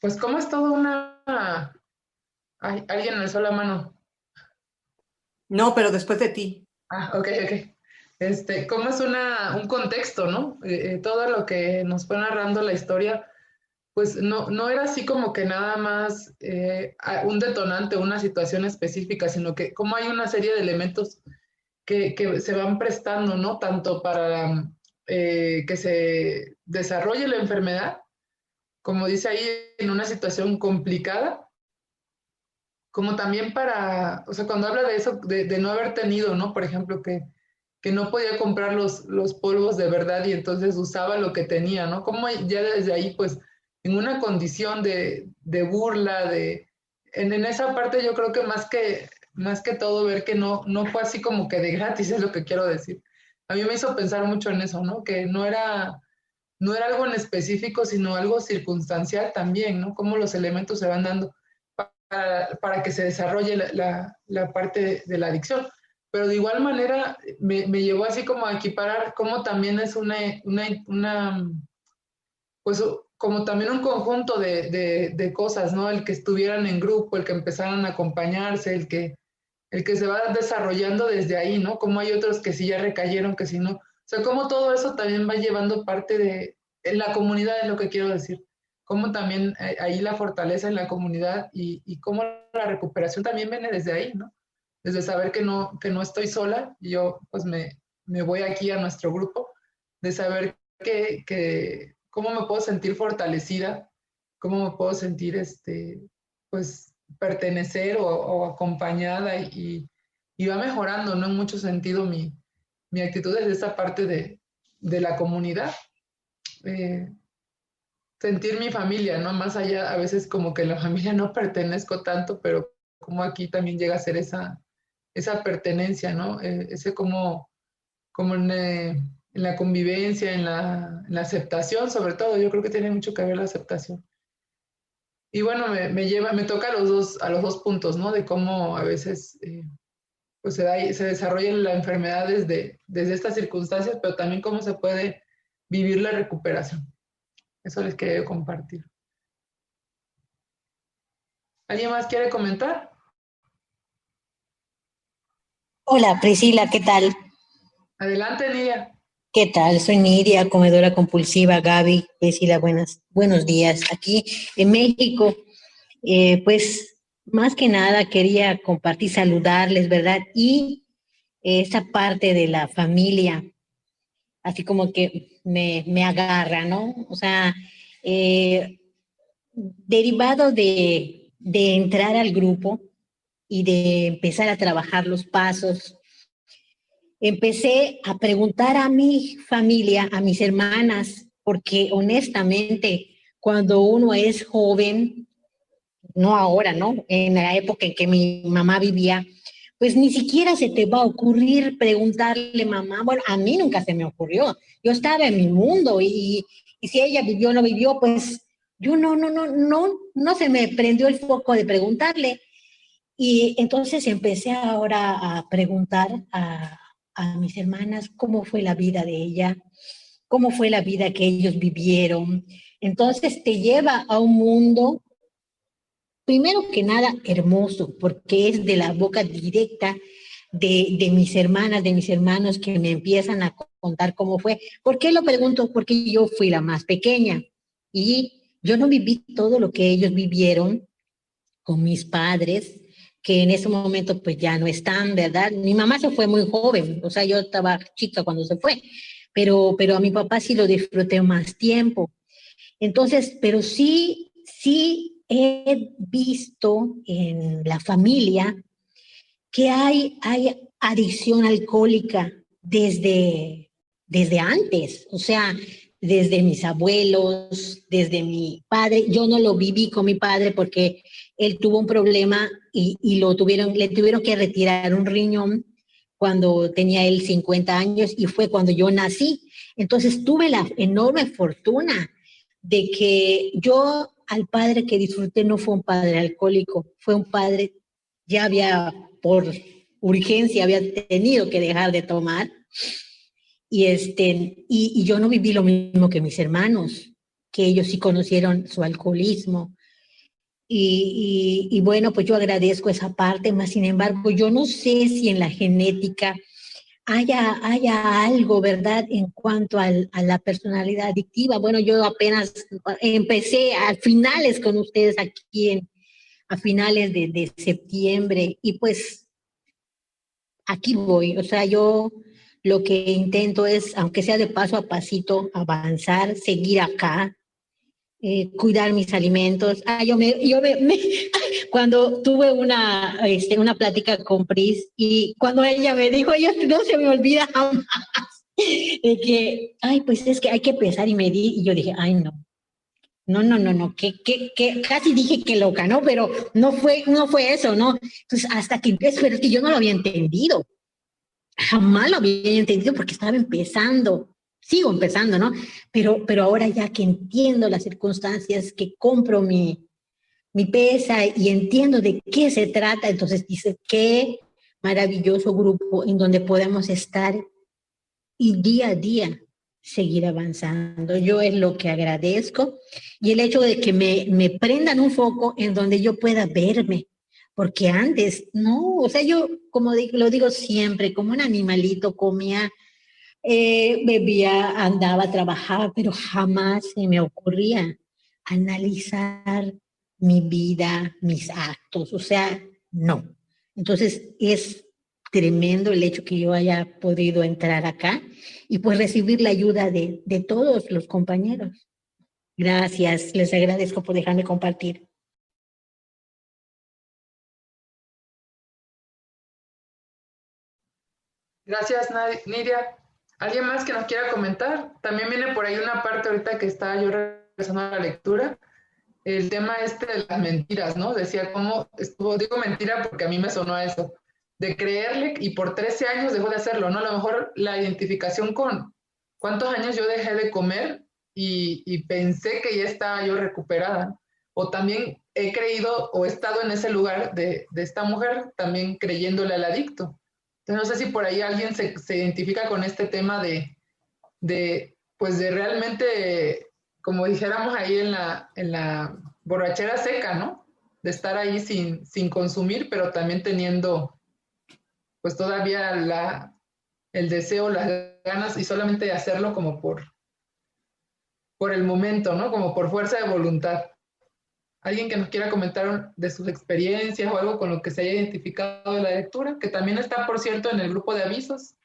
pues cómo es toda una... Ay, alguien alzó la mano. No, pero después de ti. Ok. Cómo es un contexto, ¿no? Todo lo que nos fue narrando la historia, pues no era así como que nada más un detonante, una situación específica, sino que como hay una serie de elementos que se van prestando, ¿no? Tanto para que se desarrolle la enfermedad, como dice ahí, en una situación complicada, como también o sea, cuando habla de eso, de no haber tenido, ¿no? Por ejemplo, que no podía comprar los polvos de verdad y entonces usaba lo que tenía, ¿no? Como ya desde ahí, pues, en una condición de burla, en esa parte yo creo que más que todo ver que no fue así como que de gratis, es lo que quiero decir. A mí me hizo pensar mucho en eso, ¿no? Que no era algo en específico, sino algo circunstancial también, ¿no? Cómo los elementos se van dando para que se desarrolle la parte de la adicción. Pero de igual manera me llevó así como a equiparar cómo también es pues como también un conjunto de cosas, ¿no? El que estuvieran en grupo, el que empezaran a acompañarse, el que se va desarrollando desde ahí, ¿no? Como hay otros que sí ya recayeron, que sí no. O sea, como todo eso también va llevando parte en la comunidad, es lo que quiero decir. Como también ahí la fortaleza en la comunidad y cómo la recuperación también viene desde ahí, ¿no? Desde saber que no estoy sola, y yo pues me voy aquí a nuestro grupo, de saber cómo me puedo sentir fortalecida, cómo me puedo sentir, pues, pertenecer o acompañada y va mejorando, ¿no? En mucho sentido mi actitud desde esa parte de la comunidad. Sentir mi familia, ¿no? Más allá, a veces como que en la familia no pertenezco tanto, pero como aquí también llega a ser esa pertenencia, ¿no? Ese como en la convivencia, en la aceptación, sobre todo, yo creo que tiene mucho que ver la aceptación. Y bueno, me toca a los dos puntos, ¿no? De cómo a veces pues se desarrolla la enfermedad desde estas circunstancias, pero también cómo se puede vivir la recuperación. Eso les quería compartir. ¿Alguien más quiere comentar? Hola Priscila, ¿qué tal? Adelante, Nidia. ¿Qué tal? Soy Nidia, comedora compulsiva. Gaby, Priscila, buenos días. Aquí en México, pues más que nada quería compartir, saludarles, ¿verdad? Y esa parte de la familia, así como que me agarra, ¿no? O sea, derivado de entrar al grupo y de empezar a trabajar los pasos, empecé a preguntar a mi familia, a mis hermanas, porque honestamente, cuando uno es joven, no ahora, ¿no? En la época en que mi mamá vivía, pues ni siquiera se te va a ocurrir preguntarle, mamá. Bueno, a mí nunca se me ocurrió. Yo estaba en mi mundo y si ella vivió o no vivió, pues yo no se me prendió el foco de preguntarle. Y entonces empecé ahora a preguntar a mis hermanas cómo fue la vida de ella, cómo fue la vida que ellos vivieron. Entonces te lleva a un mundo, primero que nada, hermoso, porque es de la boca directa de mis hermanas, de mis hermanos que me empiezan a contar cómo fue. ¿Por qué lo pregunto? Porque yo fui la más pequeña y yo no viví todo lo que ellos vivieron con mis padres, que en ese momento pues ya no están, ¿verdad? Mi mamá se fue muy joven, o sea, yo estaba chica cuando se fue, pero a mi papá sí lo disfruté más tiempo. Entonces, pero sí he visto en la familia que hay adicción alcohólica desde antes, o sea, desde mis abuelos, desde mi padre. Yo no lo viví con mi padre porque él tuvo un problema y le tuvieron que retirar un riñón cuando tenía él 50 años y fue cuando yo nací. Entonces tuve la enorme fortuna de que yo al padre que disfruté no fue un padre alcohólico, fue un padre, ya había por urgencia, había tenido que dejar de tomar y yo no viví lo mismo que mis hermanos, que ellos sí conocieron su alcoholismo. Y bueno, pues yo agradezco esa parte, más sin embargo, yo no sé si en la genética haya algo, ¿verdad? En cuanto a la personalidad adictiva. Bueno, yo apenas empecé a finales con ustedes aquí a finales de septiembre y pues aquí voy. O sea, yo lo que intento es, aunque sea de paso a pasito, avanzar, seguir acá, cuidar mis alimentos. Cuando tuve una plática con Pris y cuando ella me dijo, yo no se me olvida jamás, de que, ay, pues es que hay que pensar y medir, y yo dije, ay, no, que casi dije que loca, ¿no? Pero no fue eso, ¿no? Entonces, hasta que empiezo, pero es que yo no lo había entendido, jamás lo había entendido porque estaba empezando, sigo empezando, ¿no? Pero ahora ya que entiendo las circunstancias, que compro mi pesa y entiendo de qué se trata, entonces dice, qué maravilloso grupo en donde podemos estar y día a día seguir avanzando. Yo es lo que agradezco y el hecho de que me prendan un foco en donde yo pueda verme, porque antes, no, o sea, yo como lo digo siempre, como un animalito comía, bebía, andaba, trabajaba, pero jamás se me ocurría analizar mi vida, mis actos, o sea, no. Entonces es tremendo el hecho que yo haya podido entrar acá y pues recibir la ayuda de todos los compañeros. Gracias, les agradezco por dejarme compartir. Gracias, Nidia. ¿Alguien más que nos quiera comentar? También viene por ahí una parte ahorita que estaba yo regresando a la lectura, el tema este de las mentiras, ¿no? Decía cómo estuvo, digo mentira porque a mí me sonó a eso, de creerle y por 13 años dejó de hacerlo, ¿no? A lo mejor la identificación con cuántos años yo dejé de comer y pensé que ya estaba yo recuperada. O también he creído o he estado en ese lugar de esta mujer, también creyéndole al adicto. Entonces no sé si por ahí alguien se identifica con este tema pues de realmente, como dijéramos ahí en la borrachera seca, ¿no? De estar ahí sin consumir, pero también teniendo pues todavía el deseo, las ganas y solamente de hacerlo como por el momento, ¿no? Como por fuerza de voluntad. Alguien que nos quiera comentar de sus experiencias o algo con lo que se haya identificado de la lectura, que también está, por cierto, en el grupo de avisos.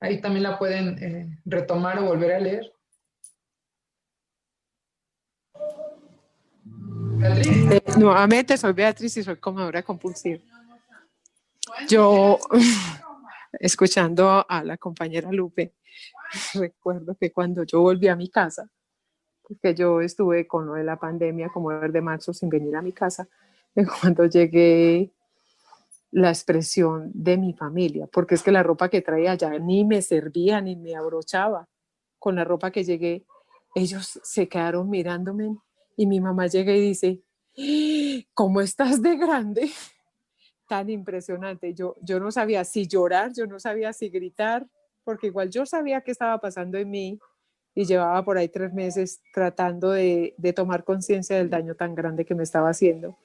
Ahí también la pueden retomar o volver a leer. Beatriz. Nuevamente soy Beatriz y soy comedora compulsiva. Yo escuchando a la compañera Lupe, recuerdo que cuando yo volví a mi casa, porque yo estuve con lo de la pandemia como desde marzo sin venir a mi casa, y cuando llegué, la expresión de mi familia, porque es que la ropa que traía ya ni me servía ni me abrochaba. Con la ropa que llegué, ellos se quedaron mirándome y mi mamá llega y dice, ¿cómo estás de grande? Tan impresionante. Yo no sabía si llorar, yo no sabía si gritar, porque igual yo sabía qué estaba pasando en mí y llevaba por ahí 3 meses tratando de tomar conciencia del daño tan grande que me estaba haciendo.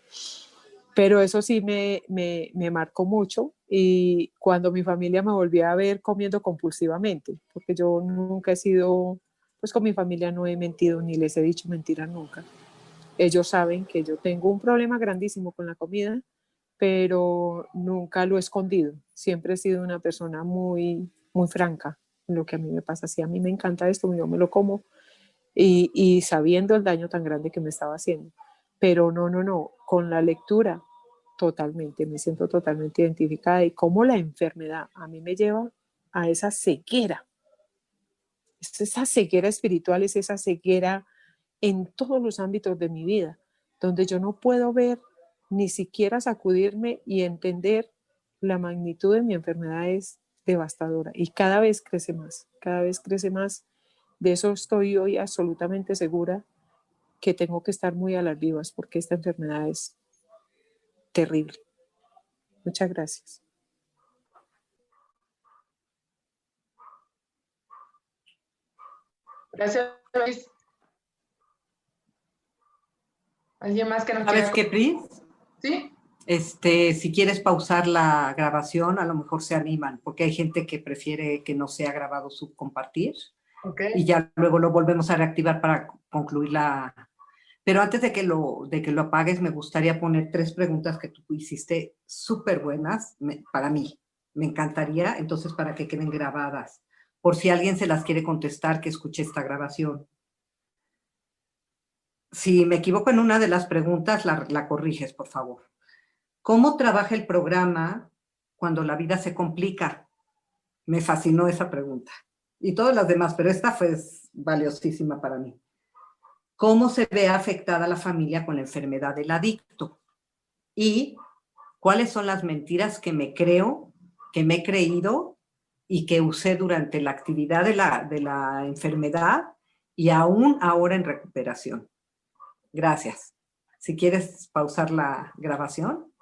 Pero eso sí me marcó mucho y cuando mi familia me volvía a ver comiendo compulsivamente, porque yo nunca he sido, pues con mi familia no he mentido ni les he dicho mentiras nunca. Ellos saben que yo tengo un problema grandísimo con la comida, pero nunca lo he escondido. Siempre he sido una persona muy, muy franca en lo que a mí me pasa. Si a mí me encanta esto, yo me lo como y sabiendo el daño tan grande que me estaba haciendo. Pero no, con la lectura totalmente, me siento totalmente identificada y cómo la enfermedad a mí me lleva a esa ceguera. Esa ceguera espiritual es esa ceguera en todos los ámbitos de mi vida, donde yo no puedo ver ni siquiera sacudirme y entender la magnitud de mi enfermedad es devastadora y cada vez crece más, cada vez crece más. De eso estoy hoy absolutamente segura que tengo que estar muy a las vivas porque esta enfermedad es terrible. Muchas gracias. Gracias, Luis. ¿Alguien más que nos ¿Sabes quiera? qué, Pris? ¿Sí? Si quieres pausar la grabación, a lo mejor se animan, porque hay gente que prefiere que no sea grabado su compartir. Ok. Y ya luego lo volvemos a reactivar para concluir la... Pero antes de que lo apagues, me gustaría poner 3 preguntas que tú hiciste súper buenas para mí. Me encantaría, entonces, para que queden grabadas. Por si alguien se las quiere contestar, que escuche esta grabación. Si me equivoco en una de las preguntas, la corriges, por favor. ¿Cómo trabaja el programa cuando la vida se complica? Me fascinó esa pregunta. Y todas las demás, pero esta fue valiosísima para mí. ¿Cómo se ve afectada la familia con la enfermedad del adicto? Y ¿cuáles son las mentiras que me creo, que me he creído y que usé durante la actividad de la enfermedad y aún ahora en recuperación? Gracias. Si quieres pausar la grabación.